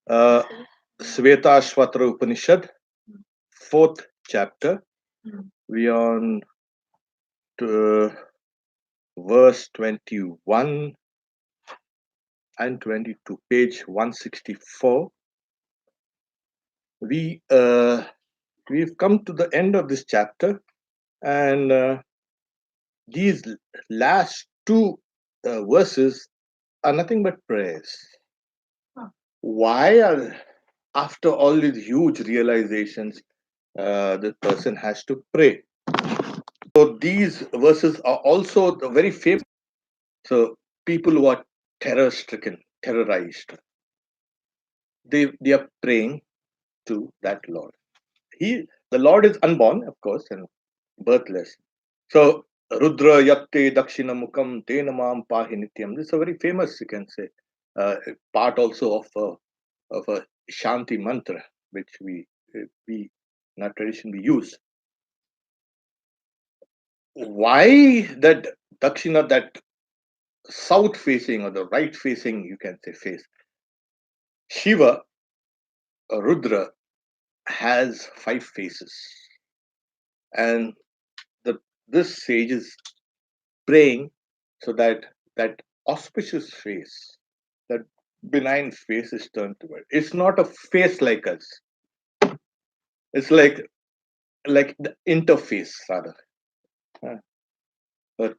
uh, Shvetashvatra Upanishad, fourth chapter. We are on to, verse 21 and 22, page 164. We've come to the end of this chapter, and these last two verses are nothing but prayers. Why are, after all these huge realizations, the person has to pray? So these verses are also the very famous. So people who are terror-stricken, terrorized, they are praying to that Lord. The Lord is unborn, of course, and birthless. So Rudra Yakte Dakshina Mukam Tenamam Pahi Nityam. This is a very famous, you can say, part also of a Shanti mantra, which we in our tradition we use. Why that Dakshina, that south facing or the right facing, you can say, face? Shiva, Rudra, has 5 faces, and this sage is praying so that that auspicious face, that benign face, is turned toward. It's not a face like us. It's like the interface rather. Uh, but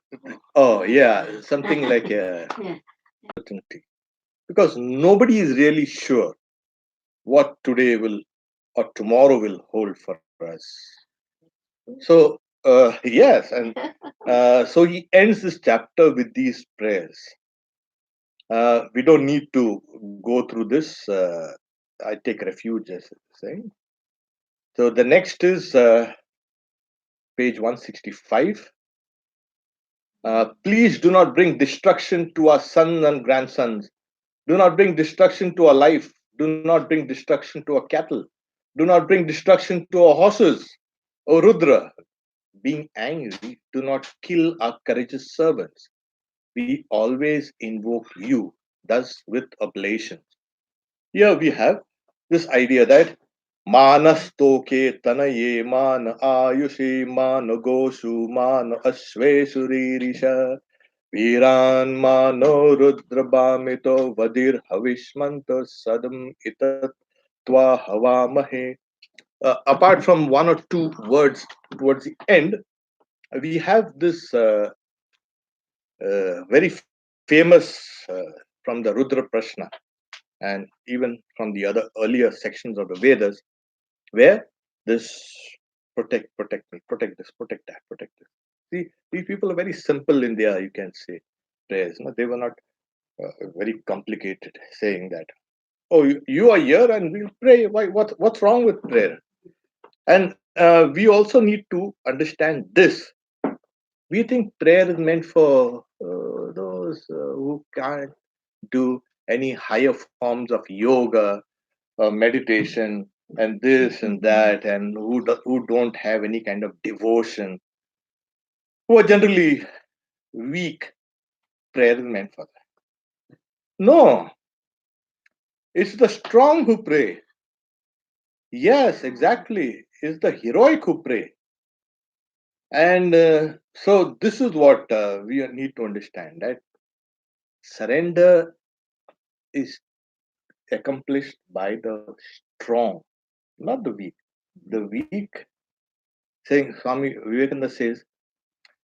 oh yeah, something like a certainty, because nobody is really sure what today will or tomorrow will hold for us. So yes, and so he ends this chapter with these prayers. We don't need to go through this. I take refuge, as saying. So the next is page 165. Please do not bring destruction to our sons and grandsons. Do not bring destruction to our life. Do not bring destruction to our cattle. Do not bring destruction to our horses. O Rudra, being angry, do not kill our courageous servants. We always invoke you, thus with oblations. Here we have this idea that Manastoke tanaye man ayushi man goshu man ashveshu ririsha Viran mano rudrabamito vadir havishmanto sadam itat twa havamahe. Apart from one or two words towards the end, we have this very famous from the Rudra Prashna, and even from the other earlier sections of the Vedas, where this protect me, protect this, protect that, protect this. See, these people are very simple in their, you can say, prayers. No? They were not very complicated, saying that, oh, you are here and we'll pray. Why? What's wrong with prayer? And we also need to understand this. We think prayer is meant for those who can't do any higher forms of yoga, meditation, and this and that, and who don't have any kind of devotion, who are generally weak. Prayer is meant for that. No, it's the strong who pray. Yes, exactly. It's the heroic who pray. And so this is what we need to understand, that surrender is accomplished by the strong, not the weak. The weak, saying Swami Vivekananda says,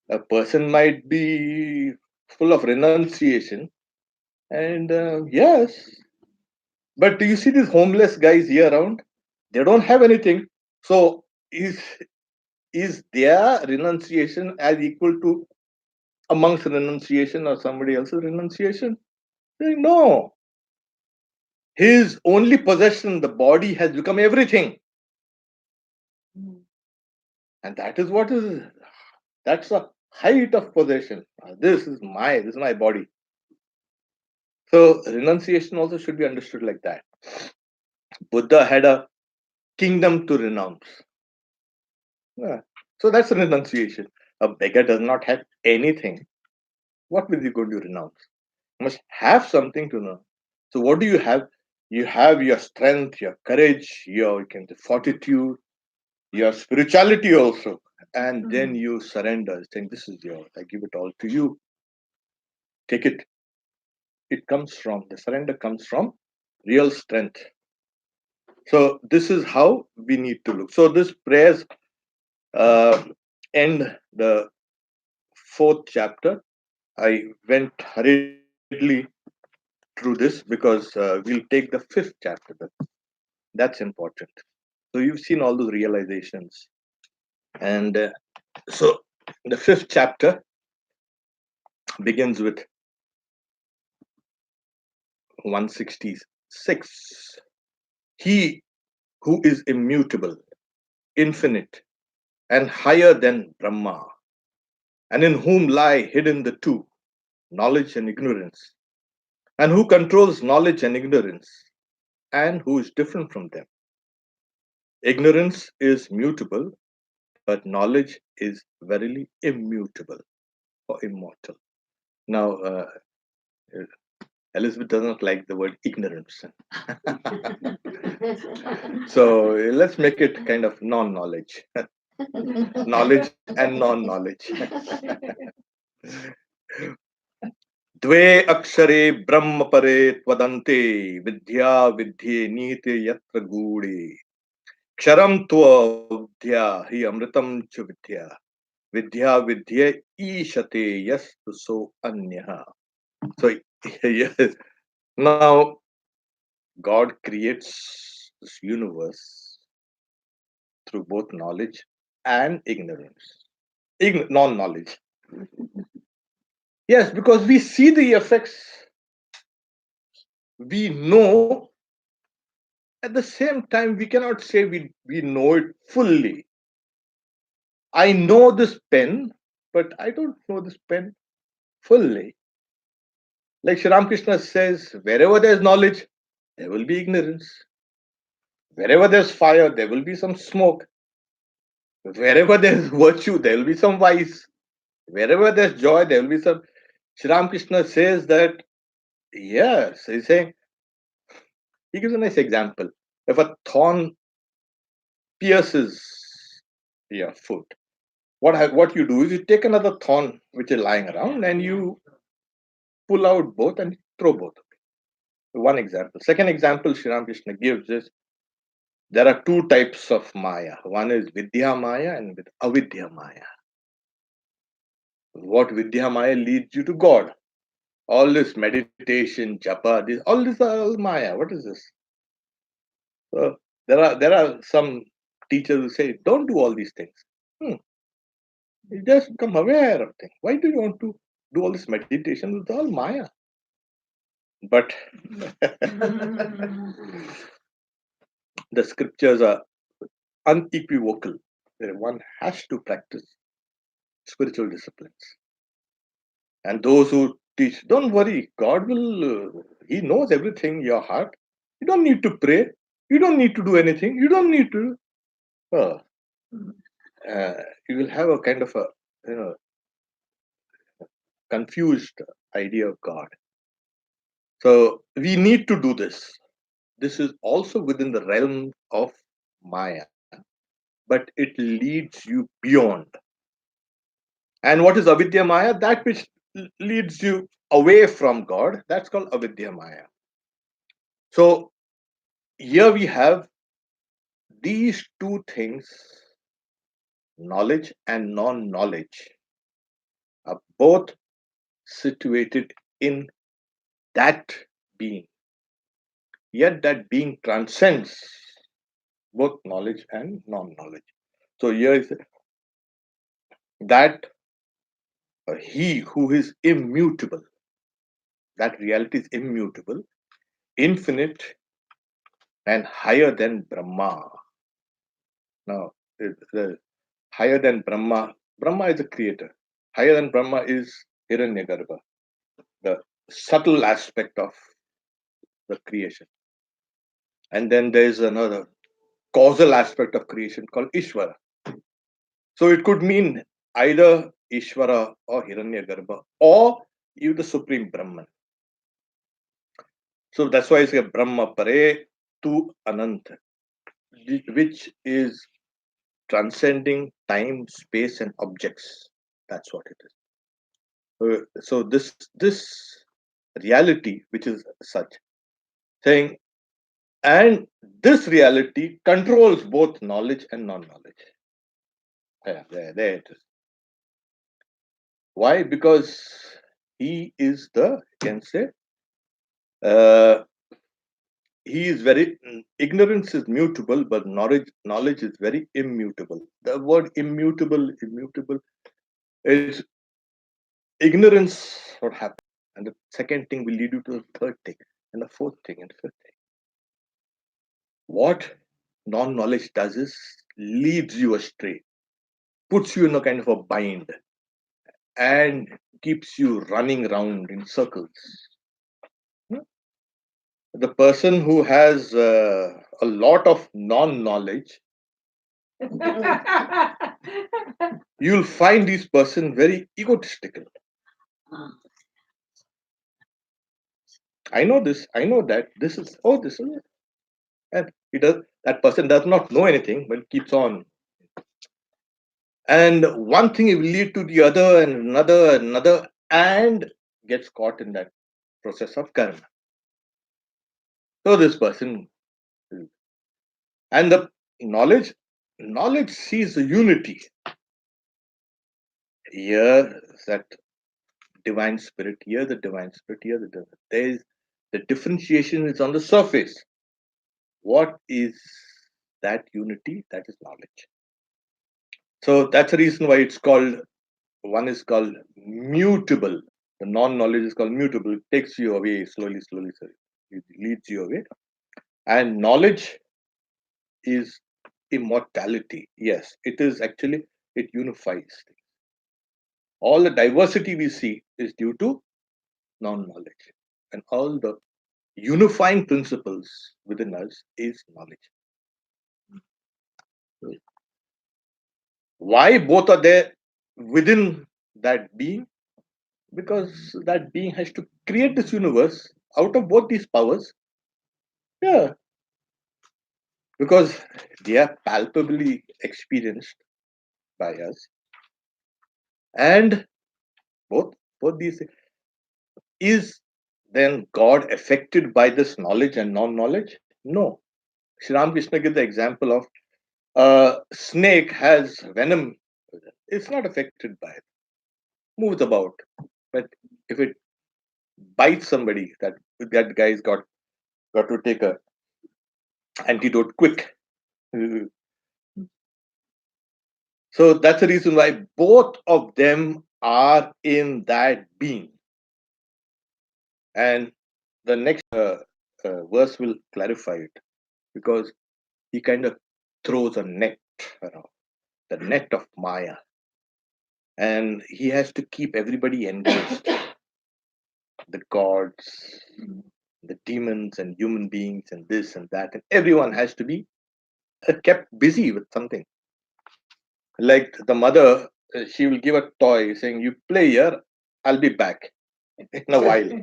a person might be full of renunciation, and yes, but do you see these homeless guys here around? They don't have anything. So is their renunciation as equal to amongst renunciation or somebody else's renunciation? No. His only possession, the body, has become everything. And that is what is, that's the height of possession. This is my body. So renunciation also should be understood like that. Buddha had a kingdom to renounce. Yeah. So that's renunciation. A beggar does not have anything. What will you going to renounce? must have something to know. So what do you have? You have your strength, your courage, your fortitude, your spirituality also. And then you surrender, saying, "This is yours. I give it all to you. Take it." It comes from the surrender comes from real strength. So this is how we need to look. So this prayers uh, end the fourth chapter. I went hurriedly through this because we'll take the fifth chapter. That's important. So you've seen all those realizations, and so the fifth chapter begins with 166. He who is immutable, infinite, and higher than Brahma, and in whom lie hidden the two, knowledge and ignorance, and who controls knowledge and ignorance, and who is different from them. Ignorance is mutable, but knowledge is verily immutable or immortal. Now, Elizabeth does not like the word ignorance. So let's make it kind of non knowledge, knowledge and non knowledge. द्वे अक्षरे ब्रह्म परे त्वदन्ते विद्या विद्ये निहिते यत्र गूढ़े क्षरम त्वद्या हि अमृतम च विद्या विद्या विद्ये ईशते यस्तु सो अन्यः. So yes, now God creates this universe through both knowledge and ignorance, non-knowledge. Yes, because we see the effects, we know. At the same time, we cannot say we know it fully. I know this pen, but I don't know this pen fully. Like Shri Ramakrishna says, wherever there's knowledge, there will be ignorance. Wherever there's fire, there will be some smoke. Wherever there's virtue, there will be some vice. Wherever there's joy, there will be some. Shri Ramakrishna says that, yes, he's saying, he gives a nice example. If a thorn pierces your foot, what you do is you take another thorn which is lying around and you pull out both and throw both. One example. Second example Sri Ramakrishna gives is there are two types of Maya. One is Vidya Maya and with Avidya Maya. What Vidya Maya leads you to God. All this meditation, japa, all this are all Maya. What is this? So there are some teachers who say, don't do all these things. You just become aware of things. Why do you want to do all this meditation? It's all Maya. But the scriptures are unequivocal. One has to practice spiritual disciplines. And those who teach, don't worry, God will, He knows everything, your heart. You don't need to pray. You don't need to do anything. You don't need to. Uh, you will have a kind of a, you know, confused idea of God. So we need to do this. This is also within the realm of Maya, but it leads you beyond. And what is Avidya Maya? That which leads you away from God. That's called Avidya Maya. So here we have these two things, knowledge and non knowledge, are both situated in that being. Yet that being transcends both knowledge and non knowledge. So here is that he who is immutable, that reality is immutable, infinite, and higher than Brahma. Now, the higher than Brahma, Brahma is the creator. Higher than Brahma is Hiranyagarbha, the subtle aspect of the creation. And then there is another causal aspect of creation called Ishvara. So it could mean either Ishvara or Hiranyagarbha or you, the Supreme Brahman. So that's why it's a Brahma Pare tu Ananta, which is transcending time, space, and objects. That's what it is. So this reality, which is such, saying, and this reality controls both knowledge and non-knowledge. Yeah, there it is. Why? Because he is the, you can say, uh, he is very, ignorance is mutable, but knowledge is very immutable. The word immutable is ignorance. What happened? And the second thing will lead you to the third thing, and the fourth thing, and fifth thing. What non-knowledge does is leads you astray, puts you in a kind of a bind, and keeps you running around in circles. The person who has a lot of non-knowledge, you'll find this person very egotistical. I know this, I know that. This is, oh, this is it. And he does, that person does not know anything, but keeps on. And one thing will lead to the other, and another, and gets caught in that process of karma. So this person, and the knowledge sees the unity. Here, that divine spirit, here the divine spirit, here the divine. There is the differentiation is on the surface. What is that unity? That is knowledge. So that's the reason why it's called, one is called mutable. The non-knowledge is called mutable. It takes you away slowly, slowly, slowly. It leads you away. And knowledge is immortality. Yes, it is actually, it unifies. All the diversity we see is due to non-knowledge. And all the unifying principles within us is knowledge. Why both are there within that being? Because that being has to create this universe out of both these powers. Yeah, because they are palpably experienced by us, and both these, is then God affected by this knowledge and non-knowledge? No. Sri Ramakrishna gives the example of a snake has venom. It's not affected by it, moves about. But if it bites somebody, that guy's got to take a antidote quick. So that's the reason why both of them are in that being. And the next verse will clarify it, because he kind of throws a net around, the net of Maya, and he has to keep everybody engaged, the gods, the demons, and human beings, and this and that, and everyone has to be kept busy with something. Like the mother, she will give a toy saying, "You play here, I'll be back in a while."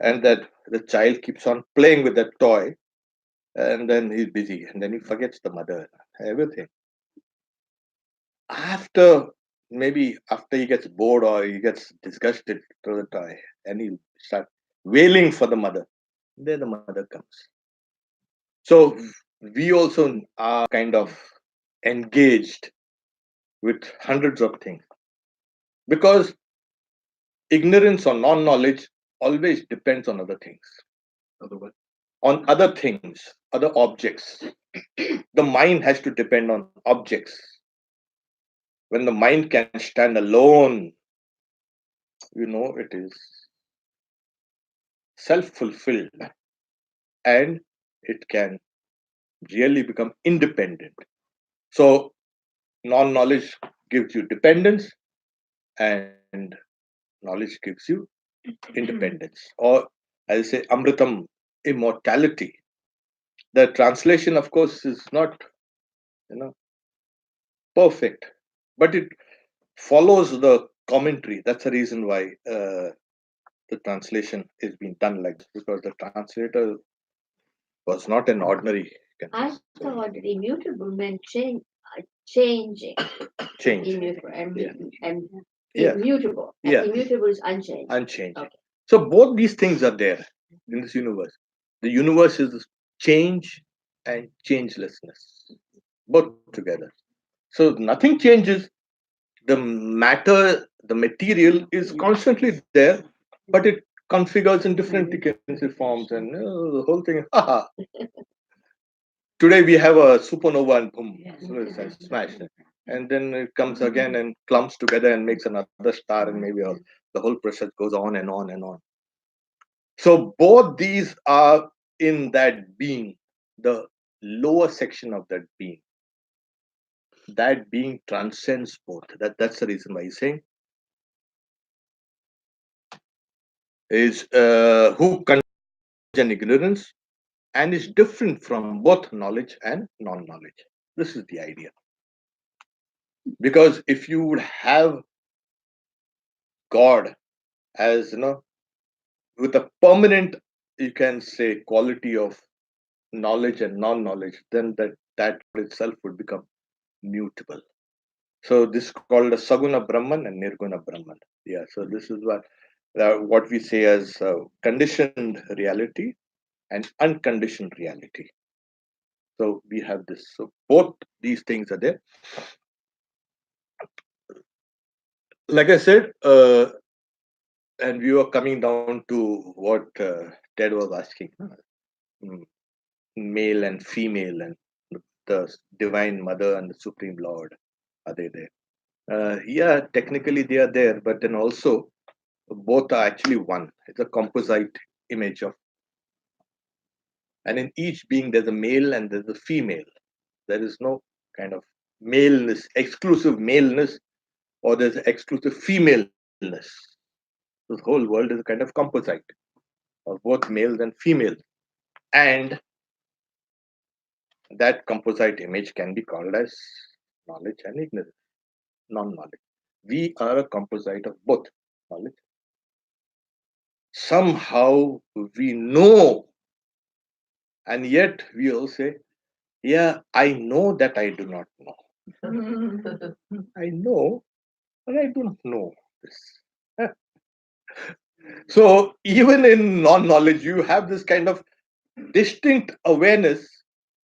And that the child keeps on playing with that toy, and then he's busy, and then he forgets the mother, everything. After he gets bored or he gets disgusted to the toy, and he'll start wailing for the mother. Then the mother comes. So we also are kind of engaged with hundreds of things, because ignorance or non-knowledge always depends on other things, on other things, other objects. The mind has to depend on objects. When the mind can stand alone, it is self-fulfilled, and it can really become independent. So non-knowledge gives you dependence, and knowledge gives you independence, or I'll say amritam, immortality. The translation, of course, is not you know perfect, but it follows the commentary. That's the reason why the translation is being done like this, because the translator was not an ordinary I thought immutable meant changing. change. Immutable Yeah. and Yeah. immutable. And Yeah. immutable is unchanged. Unchanged. Okay. So both these things are there in this universe. The universe is change and changelessness, both together. So nothing changes. The matter, the material is constantly there, but it configures in different frequency forms, and the whole thing. Haha. Today we have a supernova and boom, so it's a smash, and then it comes again and clumps together and makes another star, and maybe the whole process goes on and on and on. So both these are in that being, the lower section of that being. That being transcends both. That's the reason why he's saying is who and ignorance, and is different from both knowledge and non-knowledge. This is the idea. Because if you would have God as with a permanent, you can say, quality of knowledge and non-knowledge, then that itself would become mutable. So this is called a Saguna Brahman and Nirguna Brahman. Yeah. So this is what we say as conditioned reality and unconditioned reality. So we have this. So both these things are there. Like I said, and we were coming down to what Ted was asking: mm, male and female, and the divine mother and the supreme Lord. Are they there? Yeah, technically they are there, but then also both are actually one. It's a composite image of, and in each being there's a male and there's a female. There is no kind of maleness, exclusive maleness, or there's exclusive femaleness. The whole world is a kind of composite of both males and females, and that composite image can be called as knowledge and ignorance, non-knowledge. We are a composite of both knowledge. Somehow we know, and yet we all say, yeah, I know that I do not know. I know, but I do not know this. So even in non-knowledge, you have this kind of distinct awareness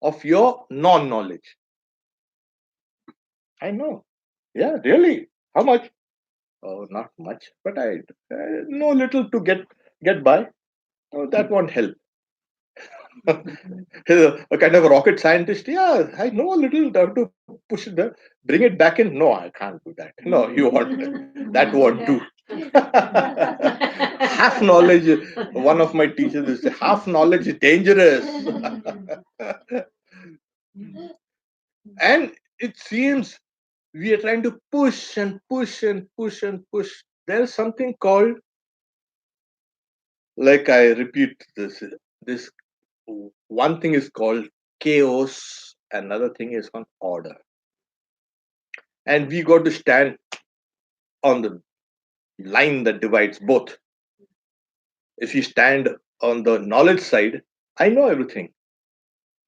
of your non-knowledge. I know. Yeah, really. How much? Oh, not much, but I know little to get by. Oh, that won't help. A kind of a rocket scientist. Yeah, I know a little to push it, bring it back in. No, I can't do that. No, you want that won't do. Half knowledge. One of my teachers is half knowledge is dangerous, and it seems we are trying to push and push and push and push. There's something called, like I repeat this one thing is called chaos, another thing is called order, and we got to stand on the line that divides both. If you stand on the knowledge side, I know everything,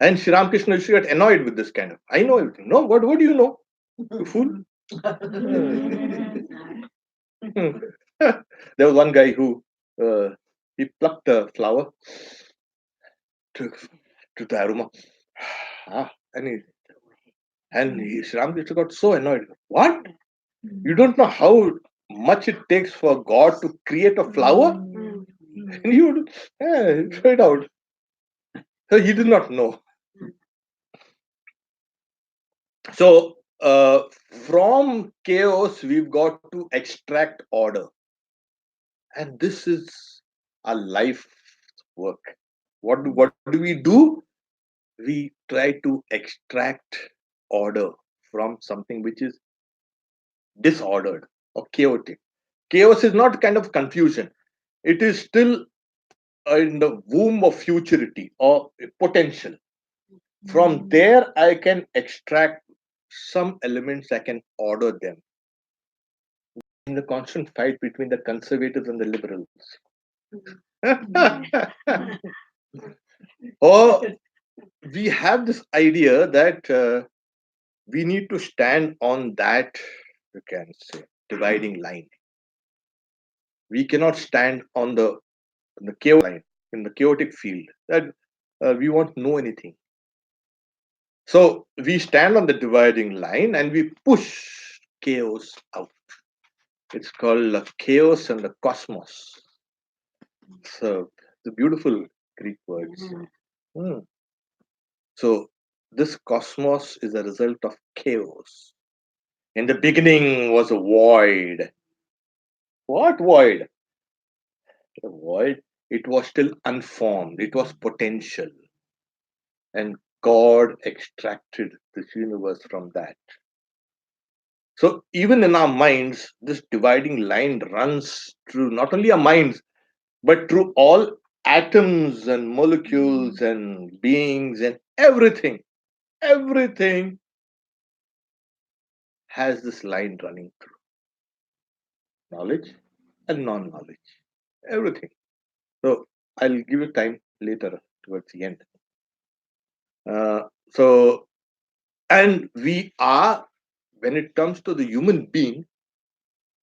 and Sri Ramakrishna used to get annoyed with this kind of, I know everything. No, what do you know, you fool? There was one guy who he plucked a flower to the aroma. Ah, and Sri Ramakrishna got so annoyed. What? You don't know how much it takes for God to create a flower? And you would throw it out. So he did not know. So from chaos, we've got to extract order. And this is our life work. What do we do? We try to extract order from something which is disordered or chaotic. Chaos is not kind of confusion. It is still in the womb of futurity or potential. From there, I can extract some elements, I can order them. In the constant fight between the conservatives and the liberals. Or we have this idea that we need to stand on that, you can say, dividing line. We cannot stand on the chaotic line, in the chaotic field, that we won't know anything. So we stand on the dividing line and we push chaos out. It's called chaos and the cosmos. So the beautiful Greek words. Hmm. So this cosmos is a result of chaos. In the beginning was a void. What void? The void. It was still unformed. It was potential. And God extracted this universe from that. So even in our minds, this dividing line runs through not only our minds, but through all atoms and molecules and beings and everything. Everything has this line running through knowledge and non knowledge. Everything. So I'll give you time later towards the end. Uh, so, and we are, when it comes to the human being,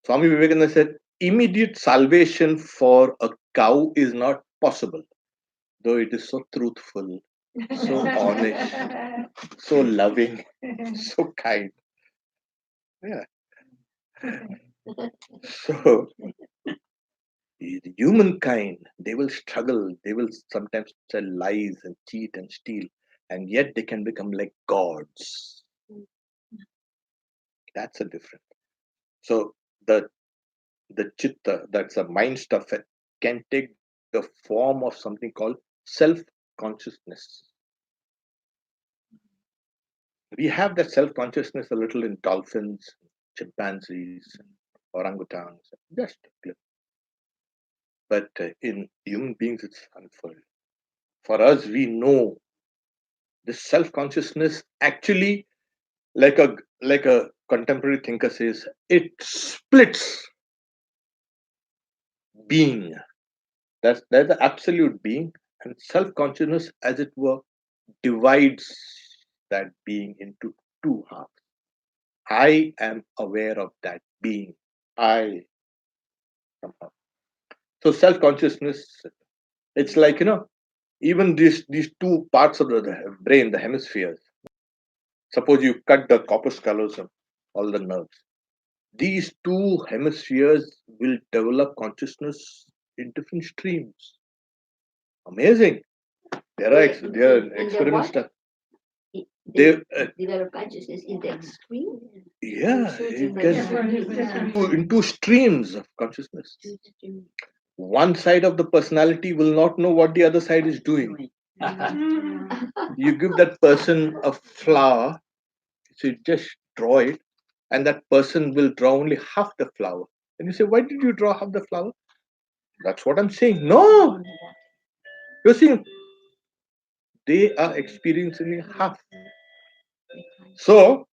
Swami Vivekananda said, immediate salvation for a cow is not possible, though it is so truthful, so honest, so loving, so kind. Yeah. So, the humankind, they will struggle, they will sometimes tell lies and cheat and steal, and yet they can become like gods. That's a difference. So, the chitta, that's a mind stuff, can take the form of something called self consciousness. We have that self consciousness a little in dolphins, chimpanzees, orangutans, just a little. But in human beings, it's unfolded. For us, we know this self consciousness actually, like a contemporary thinker says, it splits being. That's the absolute being, and self consciousness, as it were, divides that being into two halves. I am aware of that being. I somehow. So self consciousness, it's like, even these two parts of the brain, the hemispheres. Suppose you cut the corpus callosum, all the nerves. These two hemispheres will develop consciousness in different streams. Amazing. There are experiments done. They, Develop consciousness in the extreme. yeah, it Different. can into streams of consciousness. One side of the personality will not know what the other side is doing. You give that person a flower, so you just draw it, and that person will draw only half the flower. And you say, why did you draw half the flower? That's what I'm saying. No, you're seeing they are experiencing half. So,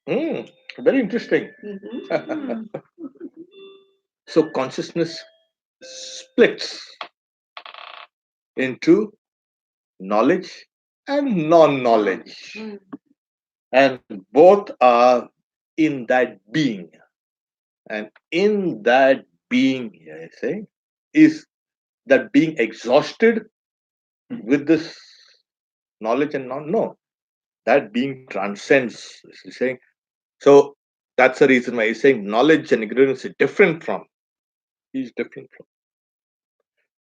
very interesting. So consciousness splits into knowledge and non-knowledge, and both are in that being. And in that being, I say, is that being exhausted with this knowledge and non? No, that being transcends. He's saying so. That's the reason why he's saying knowledge and ignorance is different from. He's different from.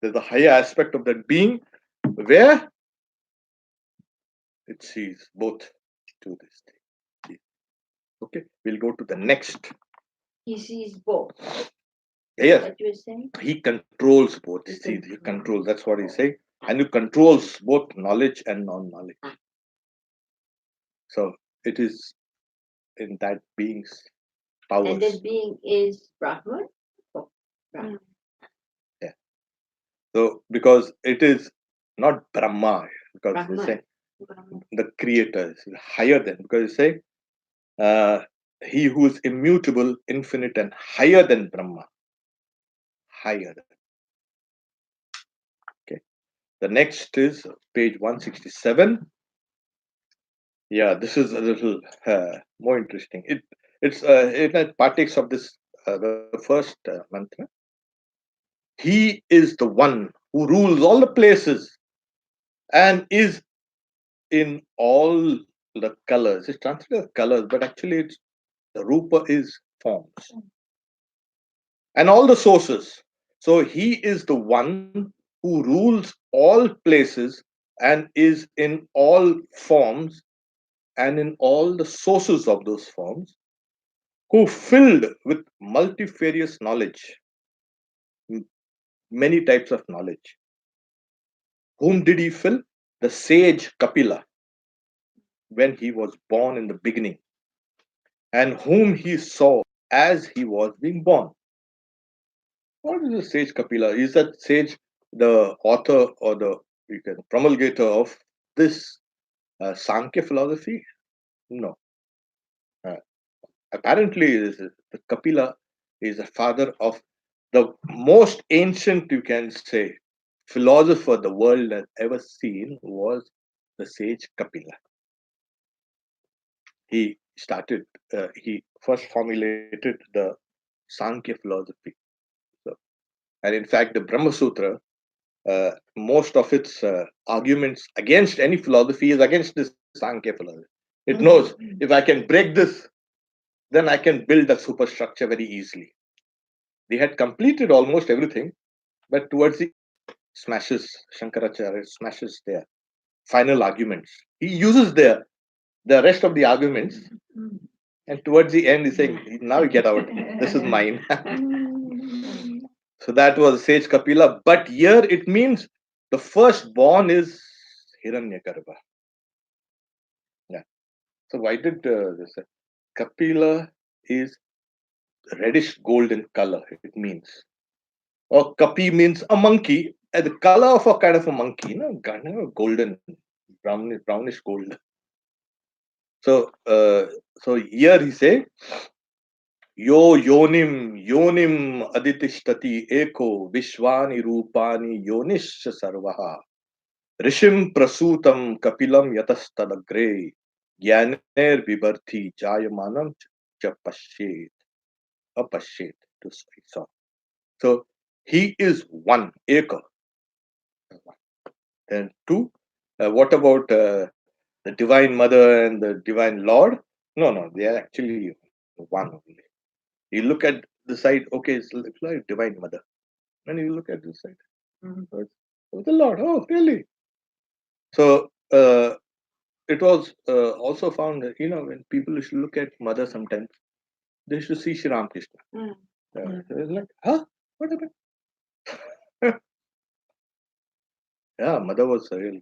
There's a higher aspect of that being where it sees both to this thing. Okay, we'll go to the next. He sees both. Yes, What you're saying? he controls both. See, he controls. That's what he's saying, and he controls both knowledge and non-knowledge. So it is in that being's powers. And this being is Brahman. Oh, Brahman. Yeah. So because it is not Brahma, because Brahman. they say the creator is higher than, because you say he who is immutable, infinite, and higher than Brahma. Higher than. The next is page 167. Yeah, this is a little more interesting. It partakes of this the first mantra. He is the one who rules all the places and is in all the colors. It's translated as colors, but actually it's the rupa is forms and all the sources. So he is the one who rules all places and is in all forms and in all the sources of those forms, who filled with multifarious knowledge, m- many types of knowledge. Whom did he fill? The sage Kapila, when he was born in the beginning, and whom he saw as he was being born. What is the sage Kapila? Is that sage the author or the promulgator of this Sankhya philosophy? No. Uh, Apparently, the Kapila is the father of the most ancient, you can say, philosopher the world has ever seen was the sage Kapila. He first formulated the Sankhya philosophy. So, and in fact, the Brahma Sutra, most of its arguments against any philosophy is against this Sankhya philosophy. It knows if I can break this, then I can build a superstructure very easily. They had completed almost everything, but towards the smashes, Shankaracharya smashes their final arguments. He uses the rest of the arguments, and towards the end, he's saying, "Now you get out. This is mine." So that was Sage Kapila. But here it means the firstborn is Hiranyagarbha. Yeah. So why did this? Kapila is reddish gold in color. It means, or Kapi means a monkey. The color of a kind of a monkey, kind of golden, brownish gold. So here he say, Yo yonim aditishstati eko vishwani rupani yonisha sarvaha rishim prasutam kapilam yatastadagre gyaner vibharti jayamanam cha pashet apashet to say so. So he is one, eka. Then two, what about the divine mother and the divine lord? No, they are actually one only. You look at the side, okay, it's like divine mother. And you look at this side, so it's the Lord. Oh, really? So it was also found that, when people used to look at mother sometimes, they used to see Sri Ramakrishna. So it's like, huh? What happened? Yeah, mother was real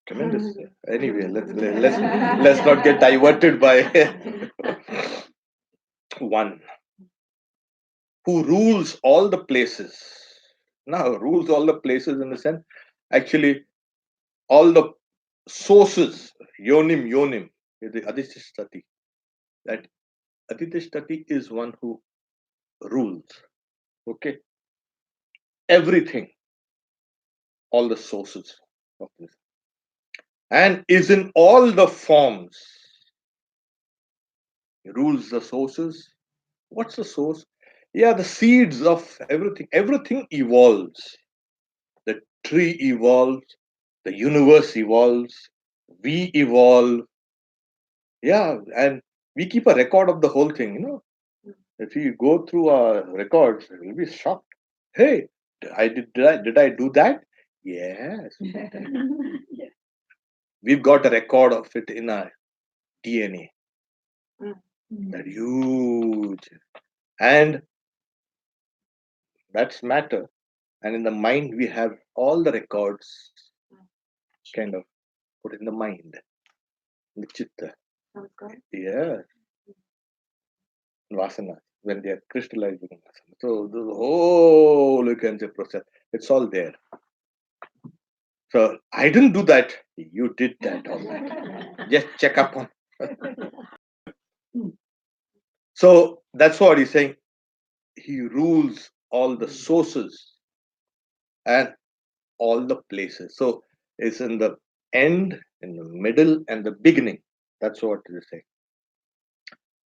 tremendous. Anyway, let's not get diverted by one who rules all the places. Now, rules all the places in the sense, actually, all the sources, yonim, the Adhishtati. That Adhishtati is one who rules, okay? Everything, all the sources of this. And is in all the forms. He rules the sources. What's the source? Yeah, the seeds of everything. Everything evolves. The tree evolves, the universe evolves, we evolve. Yeah, and we keep a record of the whole thing. If you go through our records, you'll be shocked. Hey, did I do that? Yes. We've got a record of it in our DNA. That huge. And that's matter. And in the mind, we have all the records kind of put in the mind. In the chitta. Yeah. Vasana. When they are crystallized in Vasana. So the whole, you can say, process, it's all there. So I didn't do that. You did that. All that. Just check up on. So that's what he's saying. He rules all the sources and all the places. So it's in the end, in the middle, and the beginning. That's what it is saying.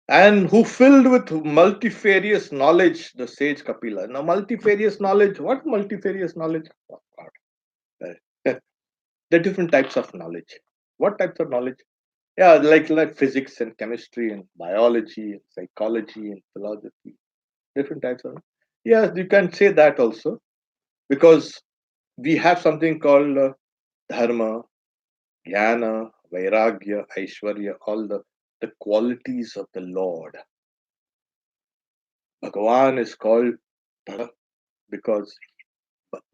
And who filled with multifarious knowledge, the sage Kapila. Now, multifarious knowledge, what multifarious knowledge? Oh, God. The different types of knowledge. What types of knowledge? Yeah, like physics and chemistry and biology and psychology and philosophy. Different types of. Yes, you can say that also, because we have something called dharma, jnana, vairagya, aishwarya, all the qualities of the Lord. Bhagavan is called Bhagavan because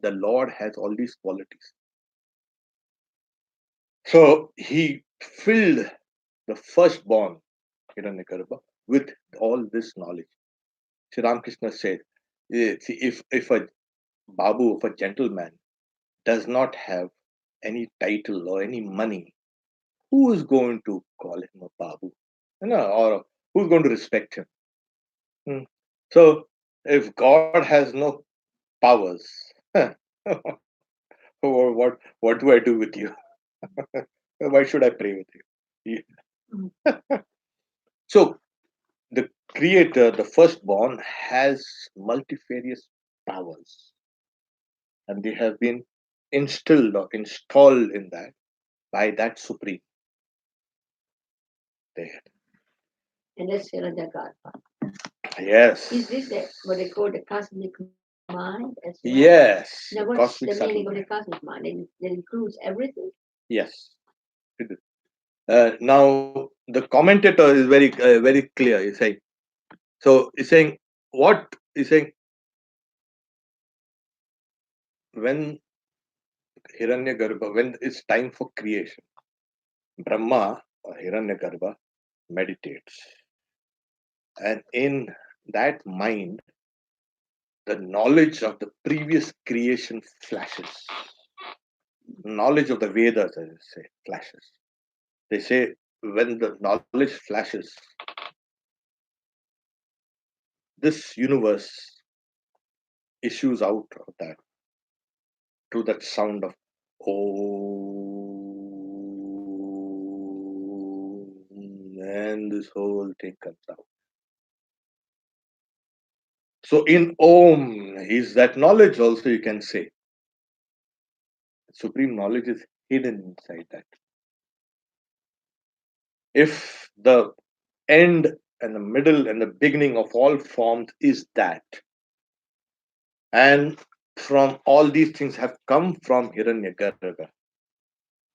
the Lord has all these qualities. So he filled the firstborn, Hiranyagarbha, with all this knowledge. Sri Ramakrishna said, see, if a Babu, if a gentleman does not have any title or any money, who is going to call him a Babu? Or who's going to respect him? Hmm. So if God has no powers, what do I do with you? Why should I pray with you? So the creator, the firstborn, has multifarious powers, and they have been instilled or installed in that by that supreme there. And that's Hiranyagarbha. Yes. Is this what they call the cosmic mind as well? Yes. Now, what's the Cosmic meaning of the settlement. cosmic mind? It includes everything. Yes. It is. Now the commentator is very clear. He's saying, so he's saying, what he's saying, when Hiranyagarbha, when it's time for creation, Brahma or Hiranyagarbha meditates, and in that mind, the knowledge of the previous creation flashes. Knowledge of the Vedas, as I say, flashes. They say when the knowledge flashes, this universe issues out of that through that sound of Om, and this whole thing comes out. So in Om is that knowledge also, you can say. Supreme knowledge is hidden inside that. If the end and the middle and the beginning of all forms is that, and from all these things have come from Hiranyagarbha,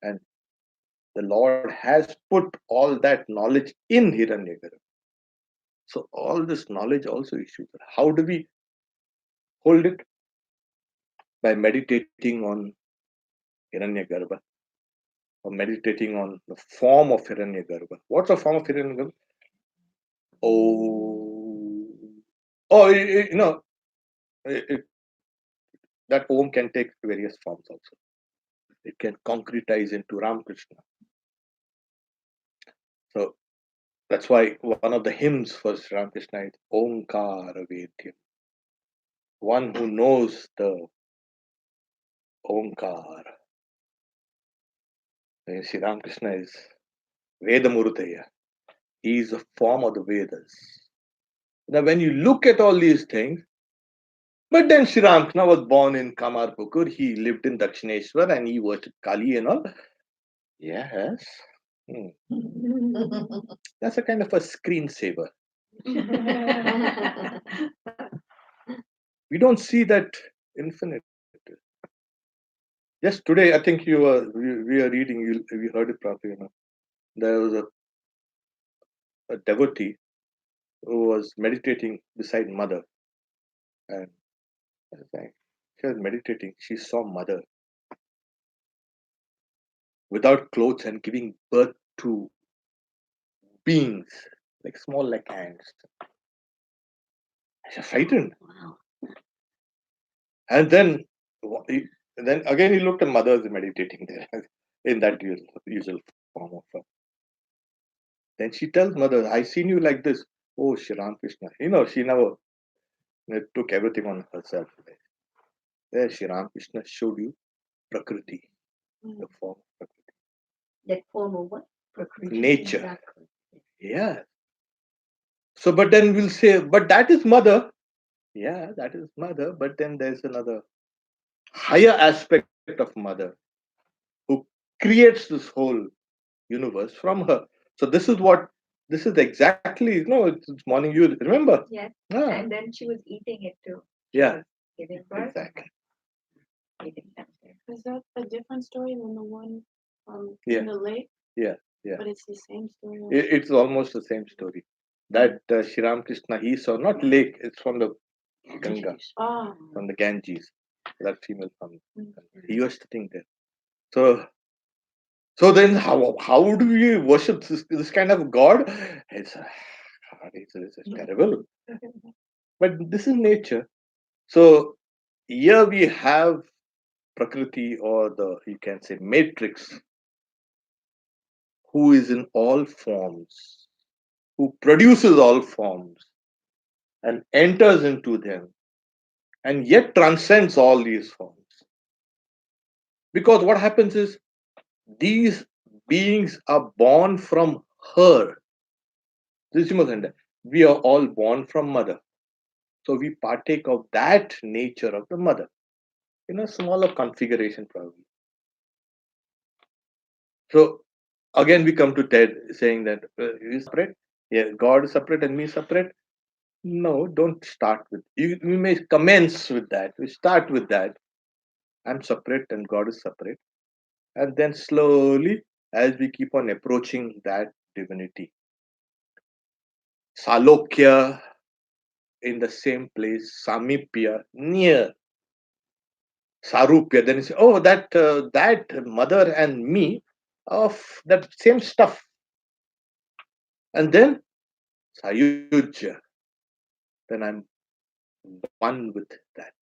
and the Lord has put all that knowledge in Hiranyagarbha. So all this knowledge also issues. How do we hold it? By meditating on Hiranyagarbha, or meditating on the form of Hiranyagarbha. What's the form of Hiranyagarbha? Oh, you know, that Om can take various forms also. It can concretize into Ramakrishna. So that's why one of the hymns for Sri Ramakrishna is Omkara Vedyam. One who knows the Omkar. Sri Ramakrishna is Vedamurtaya. He is the form of the Vedas. Now, when you look at all these things, but then Sri Ramakrishna was born in Kamarpukur. He lived in Dakshineshwar and he worshipped Kali and all. Yes. Hmm. That's a kind of a screensaver. We don't see that infinite. Just today, I think we are reading. You heard it properly. There was a devotee who was meditating beside mother, and like, she was meditating. She saw mother without clothes and giving birth to beings like small like ants. She was frightened, Wow. and then again he looked at mother meditating there in that usual form of her. Then she tells mother, "I seen you like this." Oh, Shri Ram Krishna. She never took everything on herself. There Sri Ramakrishna showed you Prakriti, Mm. the form of Prakriti. That form of what? Prakriti. Nature. Prakriti. Yeah. So, but then we'll say, but that is mother. Yeah, that is mother. But then there's another higher aspect of mother who creates this whole universe from her. So this is exactly, it's morning you remember? Yes. Ah, And then she was eating it too. She yeah, was giving birth. exactly. Eating something. Is that a different story than the one Yeah, in the lake? yeah, yeah. But it's the same story. It's almost the same story. That Sri Ramakrishna he saw, not lake, it's from the Ganga, Ah, from the Ganges, that female from mm. he was sitting there. So so then how do we worship this kind of God? It's God, it's terrible. But this is nature. So here we have Prakriti, or the you can say matrix, who is in all forms, who produces all forms and enters into them and yet transcends all these forms. Because what happens is these beings are born from her. This you must understand. We are all born from mother. So we partake of that nature of the mother in a smaller configuration, probably. So again, we come to Ted saying that you separate. Yeah, God is separate and me separate. No, don't start with you. We may commence with that. We start with that. I'm separate and God is separate, and then slowly, as we keep on approaching that divinity, Salokya in the same place, Samipya near Sarupya. Then you say, oh, that mother and me of that same stuff, and then Sayujya. Then I'm one with that.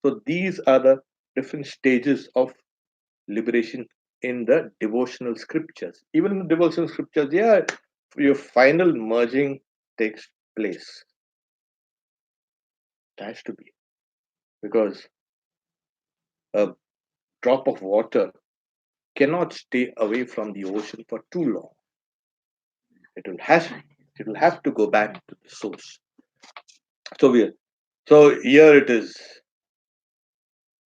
So these are the different stages of liberation in the devotional scriptures. Even in the devotional scriptures, yeah, your final merging takes place. It has to be because a drop of water cannot stay away from the ocean for too long. It will have to go back to the source. So here it is.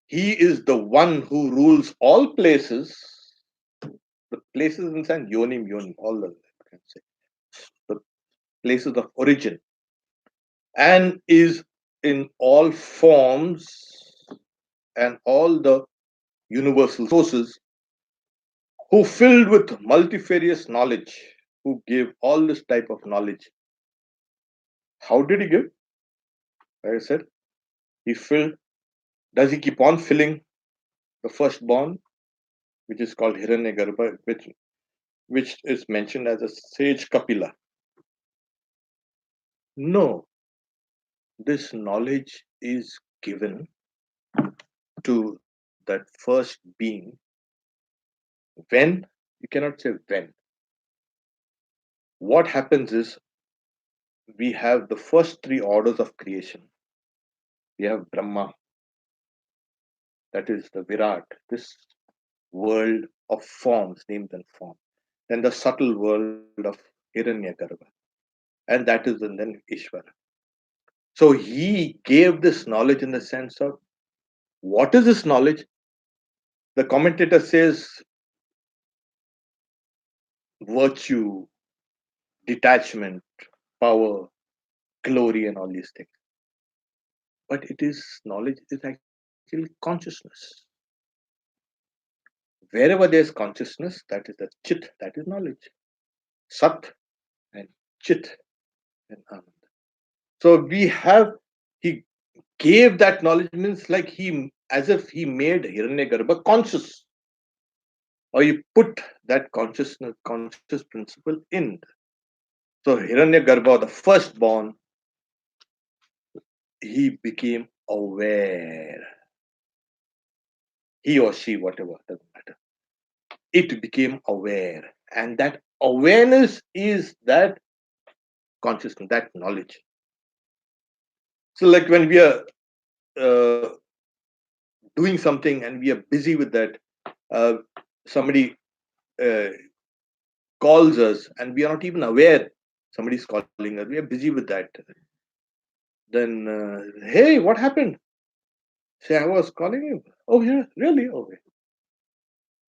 He is the one who rules all places. The places inside yonim, all the I can say, the places of origin, and is in all forms and all the universal sources, who filled with multifarious knowledge, who gave all this type of knowledge. How did he give? Like I said, he filled. Does he keep on filling the firstborn, which is called Hiranyagarbha, which is mentioned as a sage Kapila? No, this knowledge is given to that first being when, you cannot say when. What happens is we have the first three orders of creation. We have Brahma, that is the Virat, this world of forms, names and form. Then the subtle world of Hiranyagarbha, and that is and then Ishvara. So he gave this knowledge in the sense of what is this knowledge? The commentator says virtue, detachment, power, glory, and all these things. But it is knowledge is actually consciousness. Wherever there is consciousness, that is the chit, that is knowledge. Sat and chit and anand. So he gave that knowledge, means like as if he made Hiranyagarbha conscious, or he put that conscious principle in. So Hiranyagarbha, the firstborn, he became aware. He or she, whatever, doesn't matter. It became aware. And that awareness is that consciousness, that knowledge. So, like when we are uh, doing something and we are busy with that. Somebody uh, calls us and we are not even aware somebody's calling us. We are busy with that. Then, hey, what happened? Say, I was calling you. Oh, yeah, really? Okay.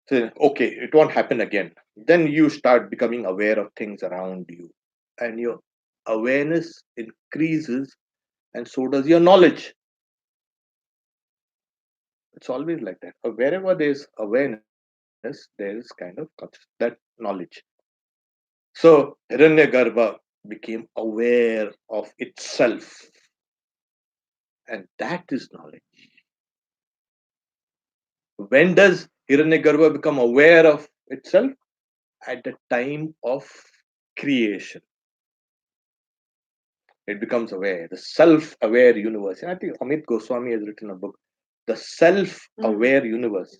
Say, okay, it won't happen again. Then you start becoming aware of things around you, and your awareness increases, and so does your knowledge. It's always like that. Wherever there's awareness, there is kind of that knowledge. So Hiranyagarbha became aware of itself, and that is knowledge. When does Hiranyagarbha become aware of itself? At the time of creation. It becomes aware, the self-aware universe. And I think Amit Goswami has written a book, The Self-Aware Universe.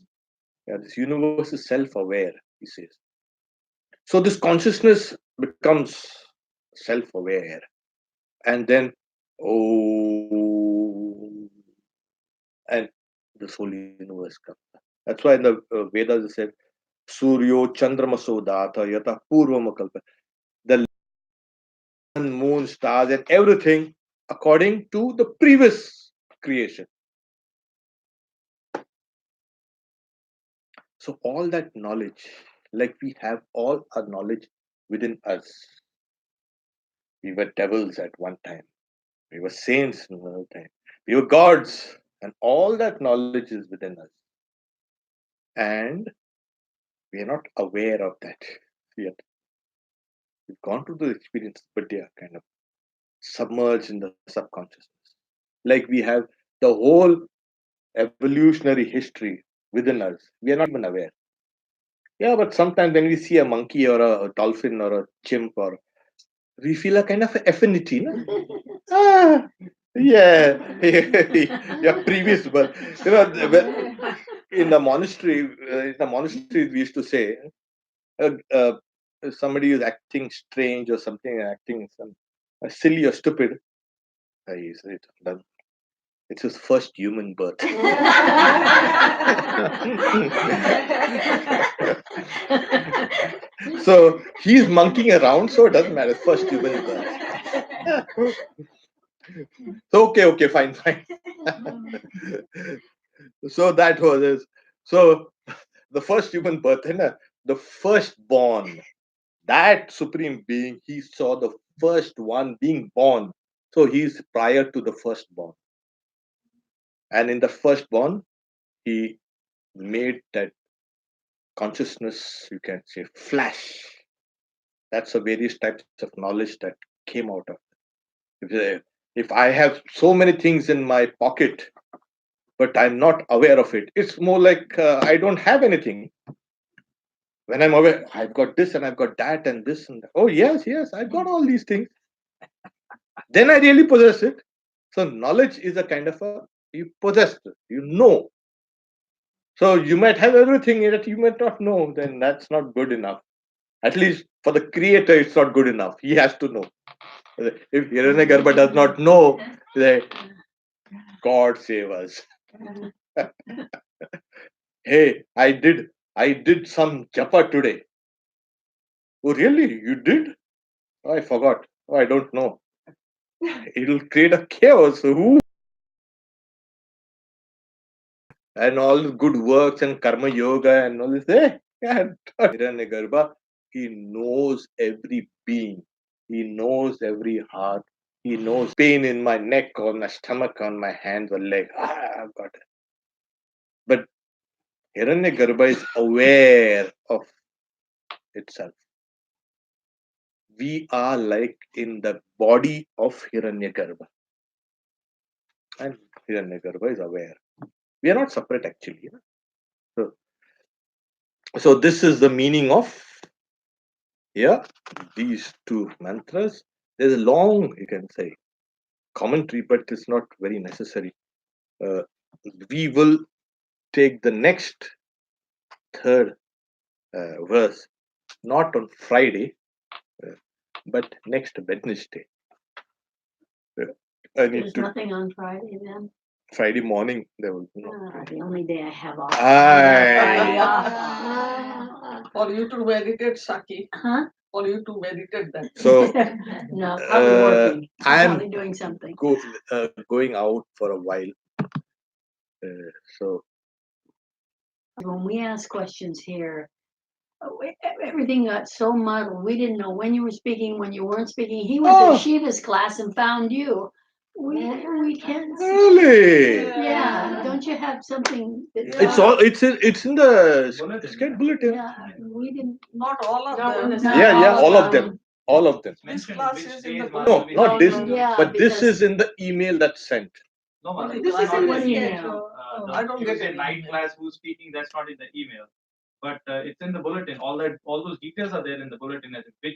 Yeah, this universe is self-aware, he says. So this consciousness becomes self-aware, and then oh, and this whole universe comes. That's why in the Vedas it said, "Suryo Chandramaso Data Yata Purvamakalpa." The sun, moon, stars, and everything according to the previous creation. So all that knowledge, like we have all our knowledge within us. We were devils at one time. We were saints another time. We were gods. And all that knowledge is within us. And we are not aware of that yet. We've gone through the experience, but they are kind of submerged in the subconsciousness. Like we have the whole evolutionary history within us. We are not even aware. Yeah, but sometimes when we see a monkey or a dolphin or a chimp, or we feel a kind of affinity. No? Ah, yeah, yeah, previous birth. In the monastery, we used to say, uh, uh, somebody is acting strange or something, acting silly or stupid. It's his first human birth. So he's monkeying around, so it doesn't matter. First human birth. So okay, fine. So that was it. So the first human birth, the firstborn, that supreme being, he saw the first one being born. So he's prior to the firstborn. And in the firstborn, he made that consciousness, you can say, flash. That's the various types of knowledge that came out of it. If I have so many things in my pocket, but I'm not aware of it, it's more like I don't have anything. When I'm aware, I've got this and I've got that and this and that. Oh, yes, I've got all these things. Then I really possess it. So knowledge is a kind of you possess it, you know. So you might have everything that you might not know, then that's not good enough. At least for the creator, it's not good enough. He has to know. If Hiranyagarbha does not know, then God save us. Hey, I did some japa today. Oh, really? You did? Oh, I forgot. Oh, I don't know. It'll create a chaos. Who? And all the good works and karma yoga and all this. Hey, Hiranyagarbha, he knows every being. He knows every heart. He knows pain in my neck, on my stomach, on my hands or leg. I've got it. But Hiranyagarbha is aware of itself. We are like in the body of Hiranyagarbha. And Hiranyagarbha is aware. We are not separate actually. So this is the meaning of here, these two mantras. There's a long, you can say, commentary, but it's not very necessary. Uh, we will take the next third verse, not on Friday, uh, but next Wednesday. I need There's to. nothing on Friday then. Friday morning there will be no. The only day I have off. Aye. For you to meditate, Saki. Huh? For you to meditate that. So No, probably working. She's I am probably doing something. going out for a while. So When we ask questions here, everything got so muddled. We didn't know when you were speaking, when you weren't speaking. He went Oh. to Shiva's class and found you. We can't. really, Yeah, don't you have something? That, it's all it's in the state bulletin. Yeah, we didn't. Not all of Not them. in the Yeah, all of Um, them, all of them. This class is in the No, not this, Yeah, but this because- is in the email that's sent. No, Mother, This that's is not in in the the email. email. I don't get Tuesday it. night class who's speaking, that's not in the email. But it's in the bulletin. All those details are there in the bulletin as in which